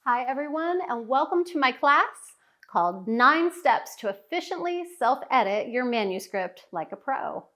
Hi everyone, and welcome to my class called 9 Steps to Efficiently Self-Edit Your Manuscript Like a Pro.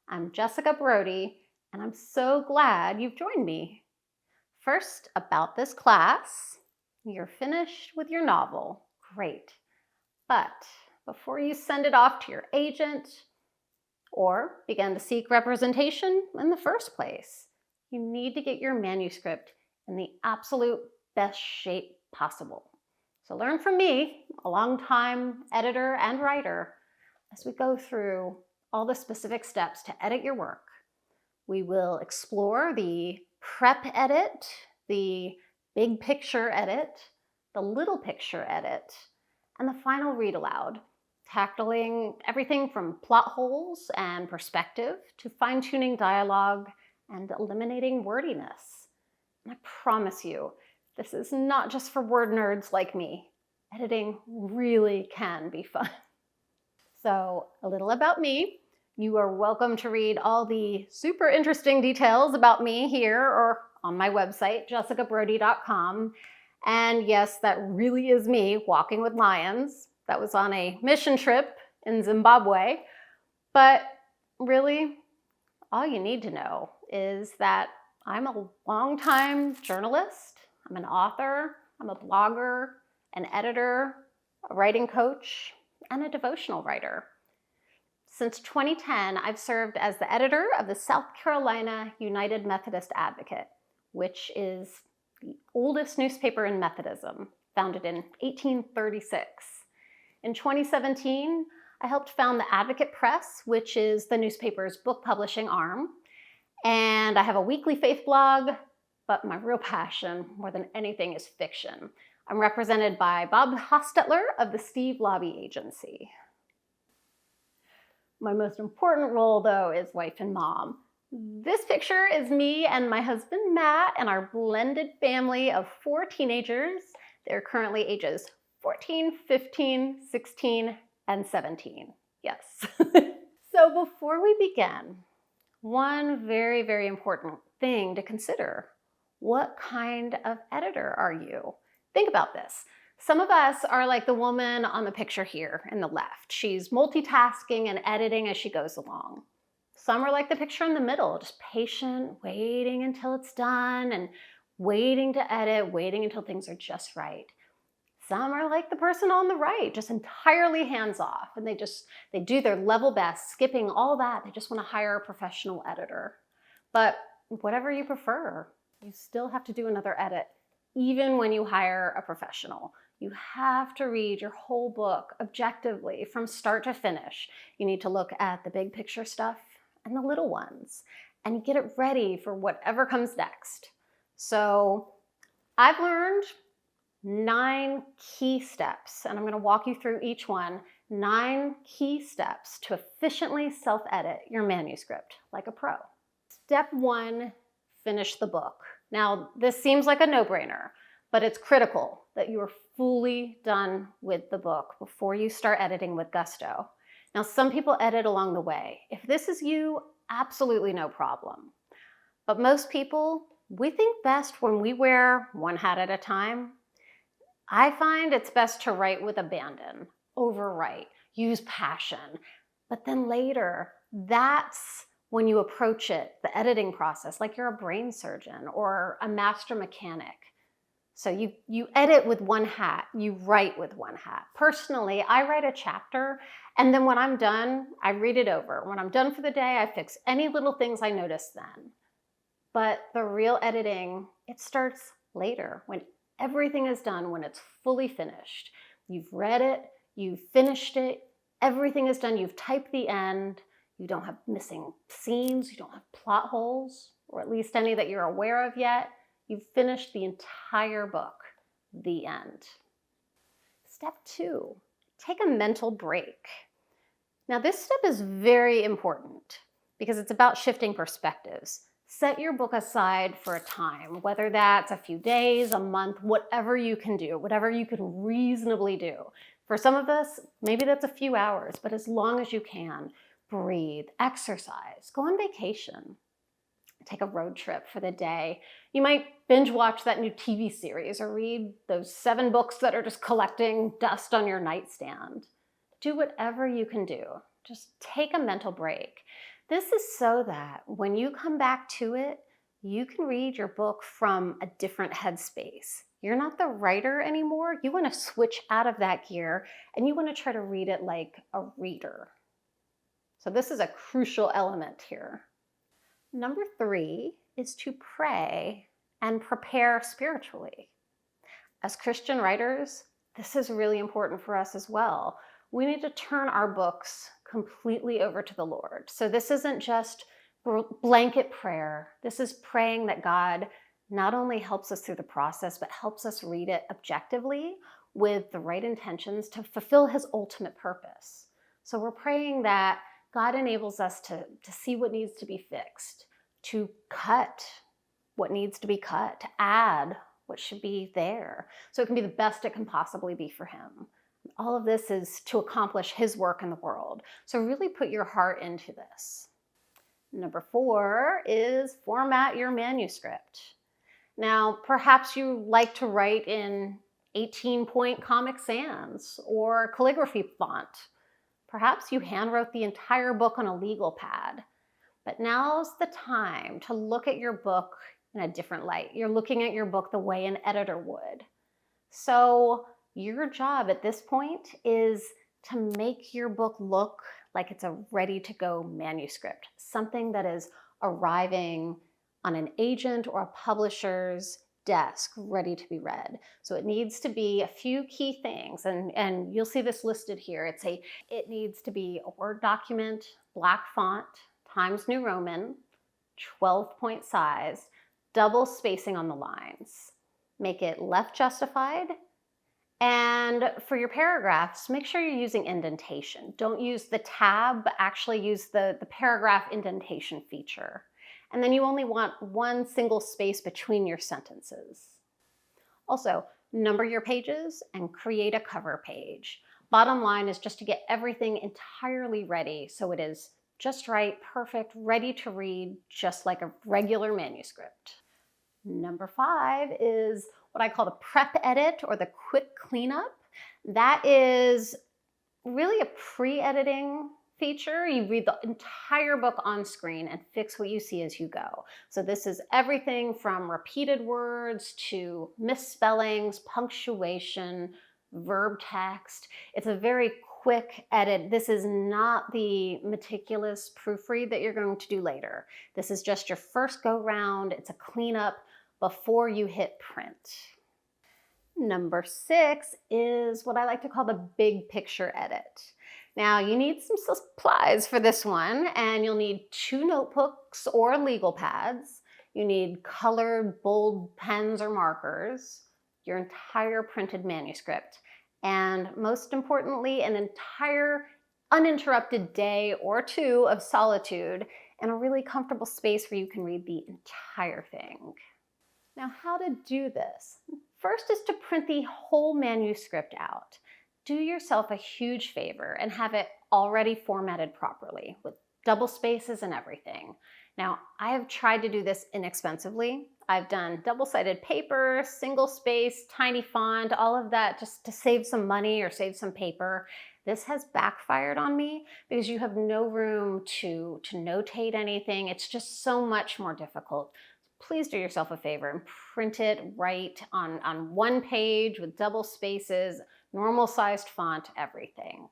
I'm Jessica Brodie, and I'm so glad you've joined me. First, about this class, you're finished with your novel. Great. But before you send it off to your agent or begin to seek representation in the first place, you need to get your manuscript in the absolute best shape possible. So learn from me, a longtime editor and writer, as we go through all the specific steps to edit your work. We will explore the prep edit, the big picture edit, the little picture edit, and the final read aloud, tackling everything from plot holes and perspective to fine-tuning dialogue and eliminating wordiness. And I promise you, this is not just for word nerds like me. Editing really can be fun. So, a little about me. You are welcome to read all the super interesting details about me here or on my website, jessicabrodie.com. And yes, that really is me walking with lions. That was on a mission trip in Zimbabwe. But really, all you need to know is that I'm a longtime journalist. I'm an author, I'm a blogger, an editor, a writing coach, and a devotional writer. Since 2010, I've served as the editor of the South Carolina United Methodist Advocate, which is the oldest newspaper in Methodism, founded in 1836. In 2017, I helped found the Advocate Press, which is the newspaper's book publishing arm. And I have a weekly faith blog, but my real passion, more than anything, is fiction. I'm represented by Bob Hostetler of the Steve Lobby Agency. My most important role, though, is wife and mom. This picture is me and my husband, Matt, and our blended family of 4 teenagers. They're currently ages 14, 15, 16, and 17. Yes. So before we begin, one very, very important thing to consider. What kind of editor are you? Think about this. Some of us are like the woman on the picture here in the left. She's multitasking and editing as she goes along. Some are like the picture in the middle, just patient, waiting until it's done and waiting to edit, waiting until things are just right. Some are like the person on the right, just entirely hands-off, and they do their level best, skipping all that. They just want to hire a professional editor. But whatever you prefer, you still have to do another edit, even when you hire a professional. You have to read your whole book objectively from start to finish. You need to look at the big picture stuff and the little ones, and get it ready for whatever comes next. So I've learned 9 key steps, and I'm going to walk you through each one. 9 key steps to efficiently self-edit your manuscript like a pro. Step 1, finish the book. Now, this seems like a no-brainer, but it's critical that you are fully done with the book before you start editing with gusto. Now, some people edit along the way. If this is you, absolutely no problem. But most people, we think best when we wear one hat at a time. I find it's best to write with abandon, overwrite, use passion. But then later, that's when you approach it, the editing process, like you're a brain surgeon or a master mechanic. So you edit with one hat, you write with one hat. Personally, I write a chapter, and then when I'm done, I read it over. When I'm done for the day, I fix any little things I notice then. But the real editing, it starts later, when everything is done, when it's fully finished. You've read it, you've finished it, everything is done, you've typed the end, you don't have missing scenes, you don't have plot holes, or at least any that you're aware of yet. You've finished the entire book, the end. Step 2, take a mental break. Now this step is very important because it's about shifting perspectives. Set your book aside for a time, whether that's a few days, a month, whatever you can do, whatever you can reasonably do. For some of us, maybe that's a few hours, but as long as you can, breathe, exercise, go on vacation. take a road trip for the day. You might binge watch that new TV series or read those 7 books that are just collecting dust on your nightstand. Do whatever you can do. Just take a mental break. This is so that when you come back to it, you can read your book from a different headspace. You're not the writer anymore. You want to switch out of that gear and you want to try to read it like a reader. So this is a crucial element here. Number 3 is to pray and prepare spiritually. As Christian writers, this is really important for us as well. We need to turn our books completely over to the Lord. So this isn't just blanket prayer. This is praying that God not only helps us through the process, but helps us read it objectively with the right intentions to fulfill his ultimate purpose. So we're praying that God enables us to see what needs to be fixed, to cut what needs to be cut, to add what should be there, so it can be the best it can possibly be for him. All of this is to accomplish his work in the world. So really put your heart into this. Number 4 is format your manuscript. Now, perhaps you like to write in 18-point Comic Sans or calligraphy font. Perhaps you handwrote the entire book on a legal pad. But now's the time to look at your book in a different light. You're looking at your book the way an editor would. So your job at this point is to make your book look like it's a ready-to-go manuscript, something that is arriving on an agent or a publisher's desk, ready to be read. So it needs to be a few key things, and you'll see this listed here. It needs to be a Word document, black font, Times New Roman, 12-point size, double spacing on the lines. Make it left justified. And for your paragraphs, make sure you're using indentation. Don't use the tab, but actually use the paragraph indentation feature. And then you only want one single space between your sentences. Also, number your pages and create a cover page. Bottom line is just to get everything entirely ready so it is just right, perfect, ready to read, just like a regular manuscript. Number 5 is what I call the prep edit or the quick cleanup. That is really a pre-editing feature. You read the entire book on screen and fix what you see as you go. So this is everything from repeated words to misspellings, punctuation, verb text. It's a very quick edit. This is not the meticulous proofread that you're going to do later. This is just your first go round. It's a cleanup before you hit print. Number 6 is what I like to call the big picture edit. Now you need some supplies for this one, and you'll need 2 notebooks or legal pads. You need colored bold pens or markers, your entire printed manuscript, and most importantly, an entire uninterrupted day or 2 of solitude and a really comfortable space where you can read the entire thing. Now, how to do this? First is to print the whole manuscript out. Do yourself a huge favor and have it already formatted properly with double spaces and everything. Now, I have tried to do this inexpensively. I've done double-sided paper, single space, tiny font, all of that just to save some money or save some paper. This has backfired on me because you have no room to notate anything. It's just so much more difficult. Please do yourself a favor and print it right on one page with double spaces, normal sized font, everything.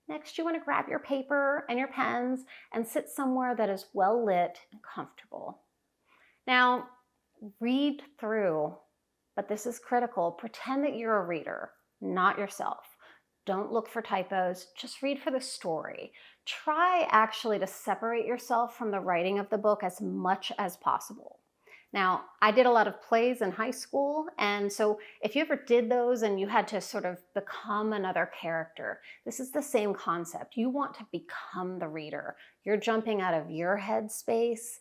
Next, you want to grab your paper and your pens and sit somewhere that is well lit and comfortable. Now, read through, but this is critical. Pretend that you're a reader, not yourself. Don't look for typos, just read for the story. Try actually to separate yourself from the writing of the book as much as possible. Now, I did a lot of plays in high school, and so if you ever did those and you had to sort of become another character, this is the same concept. You want to become the reader. You're jumping out of your headspace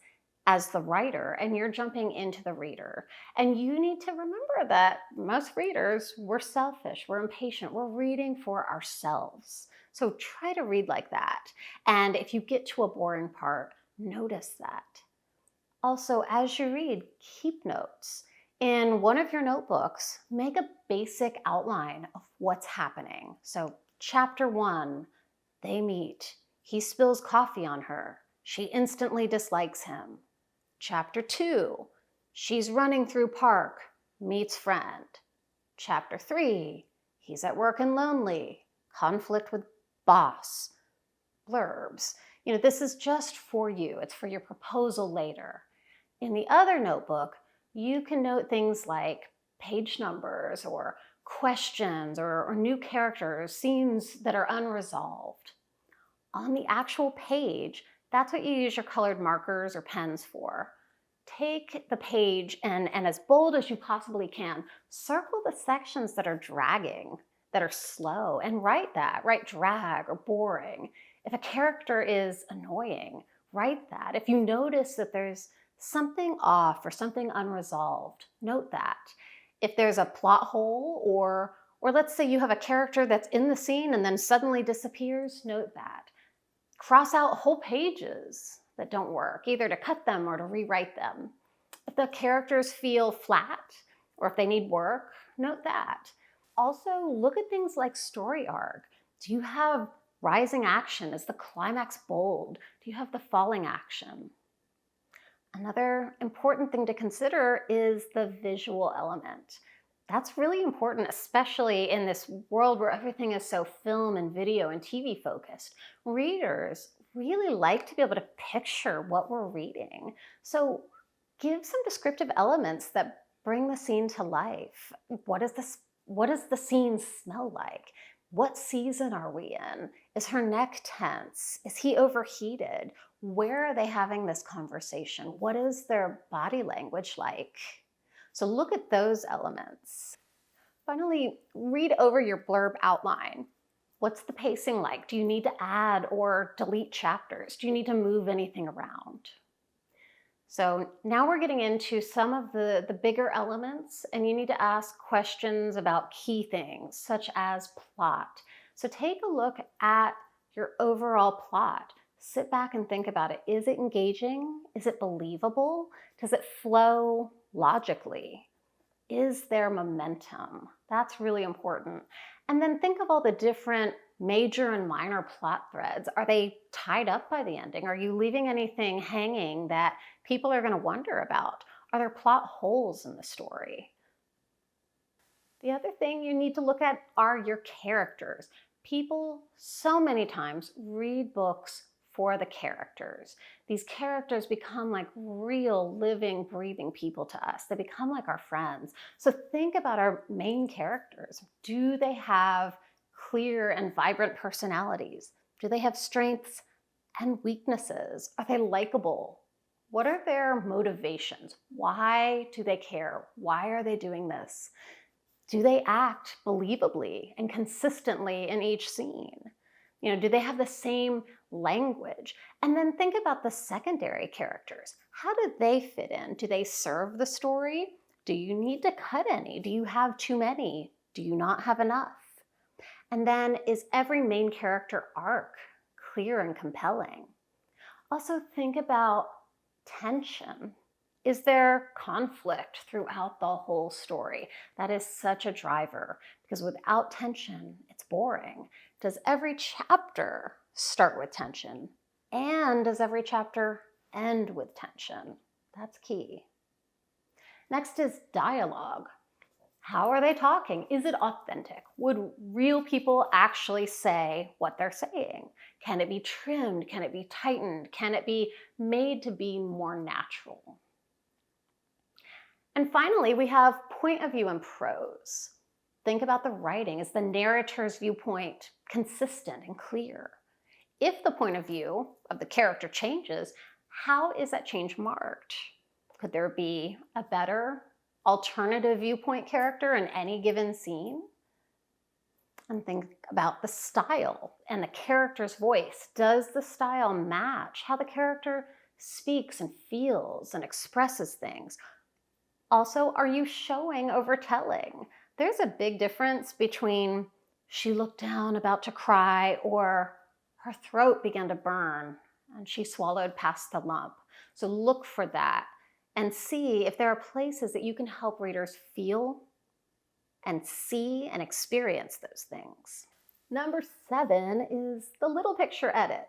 as the writer, and you're jumping into the reader. And you need to remember that most readers, we're selfish, we're impatient, we're reading for ourselves. So try to read like that. And if you get to a boring part, notice that. Also, as you read, keep notes. In one of your notebooks, make a basic outline of what's happening. So, chapter 1, they meet. He spills coffee on her. She instantly dislikes him. Chapter 2, she's running through park, meets friend. Chapter 3, he's at work and lonely, conflict with boss. Blurbs. This is just for you. It's for your proposal later. In the other notebook, you can note things like page numbers or questions or new characters, scenes that are unresolved. On the actual page, that's what you use your colored markers or pens for. Take the page and as bold as you possibly can, circle the sections that are dragging, that are slow, and write drag or boring. If a character is annoying, write that. If you notice that there's something off or something unresolved, note that. If there's a plot hole or let's say you have a character that's in the scene and then suddenly disappears, note that. Cross out whole pages that don't work, either to cut them or to rewrite them. If the characters feel flat or if they need work, note that. Also, look at things like story arc. Do you have rising action? Is the climax bold? Do you have the falling action? Another important thing to consider is the visual element. That's really important, especially in this world where everything is so film and video and TV focused. Readers really like to be able to picture what we're reading. So give some descriptive elements that bring the scene to life. What does the scene smell like? What season are we in? Is her neck tense? Is he overheated? Where are they having this conversation? What is their body language like? So look at those elements. Finally, read over your blurb outline. What's the pacing like? Do you need to add or delete chapters? Do you need to move anything around? So now we're getting into some of the bigger elements, and you need to ask questions about key things, such as plot. So take a look at your overall plot. Sit back and think about it. Is it engaging? Is it believable? Does it flow logically? Is there momentum? That's really important. And then think of all the different major and minor plot threads. Are they tied up by the ending? Are you leaving anything hanging that people are going to wonder about? Are there plot holes in the story? The other thing you need to look at are your characters. People so many times read books for the characters. These characters become like real, living, breathing people to us. They become like our friends. So think about our main characters. Do they have clear and vibrant personalities? Do they have strengths and weaknesses? Are they likable? What are their motivations? Why do they care? Why are they doing this? Do they act believably and consistently in each scene? Do they have the same language? And then think about the secondary characters. How do they fit in? Do they serve the story? Do you need to cut any? Do you have too many? Do you not have enough? And then, is every main character arc clear and compelling? Also think about tension. Is there conflict throughout the whole story? That is such a driver, because without tension, it's boring. Does every chapter start with tension? And does every chapter end with tension? That's key. Next is dialogue. How are they talking? Is it authentic? Would real people actually say what they're saying? Can it be trimmed? Can it be tightened? Can it be made to be more natural? And finally, we have point of view and prose. Think about the writing. Is the narrator's viewpoint consistent and clear? If the point of view of the character changes, how is that change marked? Could there be a better alternative viewpoint character in any given scene? And think about the style and the character's voice. Does the style match how the character speaks and feels and expresses things? Also, are you showing over telling? There's a big difference between she looked down about to cry or her throat began to burn and she swallowed past the lump. So look for that. and see if there are places that you can help readers feel and see and experience those things. Number 7 is the little picture edit.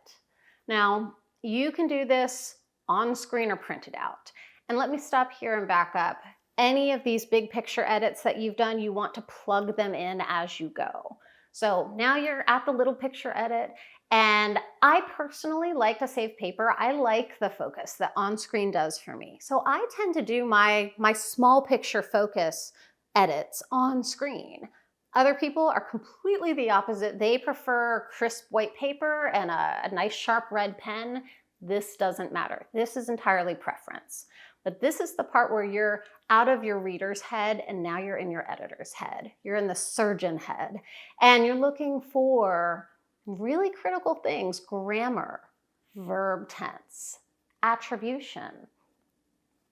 Now, you can do this on screen or printed out. And let me stop here and back up. Any of these big picture edits that you've done, you want to plug them in as you go. So now you're at the little picture edit, and I personally like to save paper. I like the focus that on-screen does for me. So I tend to do my small picture focus edits on screen. Other people are completely the opposite. They prefer crisp white paper and a nice sharp red pen. This doesn't matter. This is entirely preference. But this is the part where you're out of your reader's head and now you're in your editor's head. You're in the surgeon head. And you're looking for really critical things: grammar, verb tense, attribution.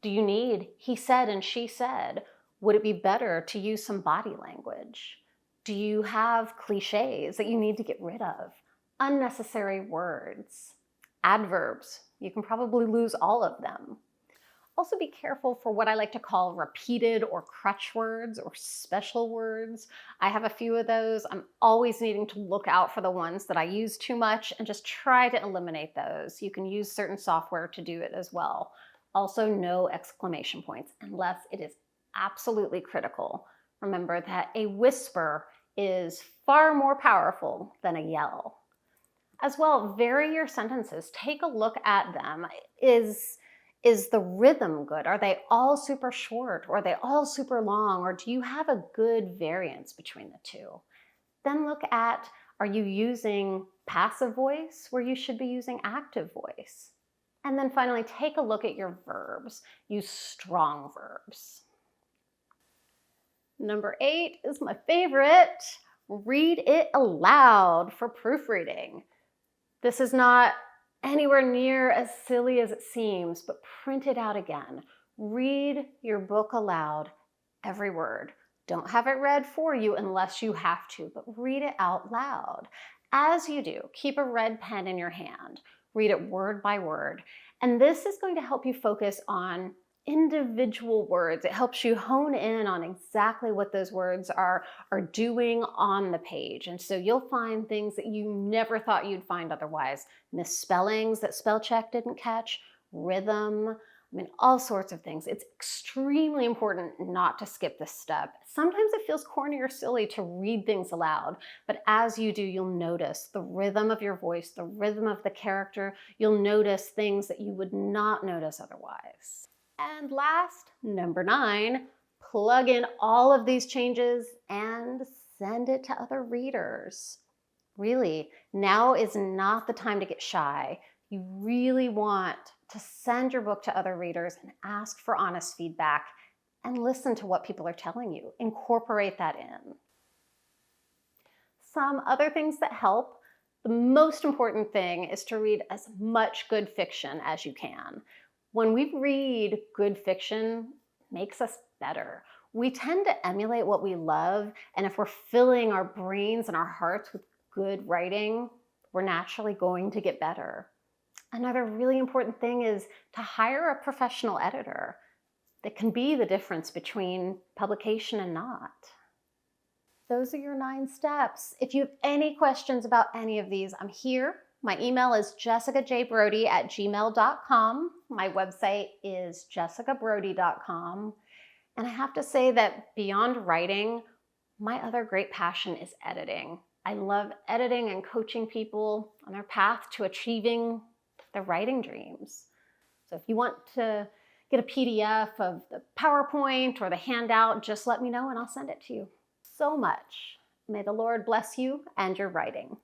Do you need he said and she said? Would it be better to use some body language? Do you have cliches that you need to get rid of? Unnecessary words, adverbs. You can probably lose all of them. Also be careful for what I like to call repeated or crutch words or special words. I have a few of those. I'm always needing to look out for the ones that I use too much and just try to eliminate those. You can use certain software to do it as well. Also, no exclamation points unless it is absolutely critical. Remember that a whisper is far more powerful than a yell. As well, vary your sentences. Take a look at them. Is the rhythm good? Are they all super short, or are they all super long, or do you have a good variance between the two? Then look at, are you using passive voice where you should be using active voice? And then finally, take a look at your verbs. Use strong verbs. Number 8 is my favorite. Read it aloud for proofreading. This is not anywhere near as silly as it seems, but print it out again. Read your book aloud, every word. Don't have it read for you unless you have to, but read it out loud. As you do, keep a red pen in your hand. Read it word by word. And this is going to help you focus on individual words. It helps you hone in on exactly what those words are doing on the page. And so you'll find things that you never thought you'd find otherwise. Misspellings that spell check didn't catch, rhythm, all sorts of things. It's extremely important not to skip this step. Sometimes it feels corny or silly to read things aloud, but as you do, you'll notice the rhythm of your voice, the rhythm of the character. You'll notice things that you would not notice otherwise. And last, number 9, plug in all of these changes and send it to other readers. Really, now is not the time to get shy. You really want to send your book to other readers and ask for honest feedback and listen to what people are telling you. Incorporate that in. Some other things that help. The most important thing is to read as much good fiction as you can. When we read good fiction, it makes us better. We tend to emulate what we love, and if we're filling our brains and our hearts with good writing, we're naturally going to get better. Another really important thing is to hire a professional editor. That can be the difference between publication and not. Those are your 9 steps. If you have any questions about any of these, I'm here. My email is jessicajbrodie@gmail.com. My website is jessicabrodie.com. And I have to say that beyond writing, my other great passion is editing. I love editing and coaching people on their path to achieving their writing dreams. So if you want to get a PDF of the PowerPoint or the handout, just let me know and I'll send it to you. So much. May the Lord bless you and your writing.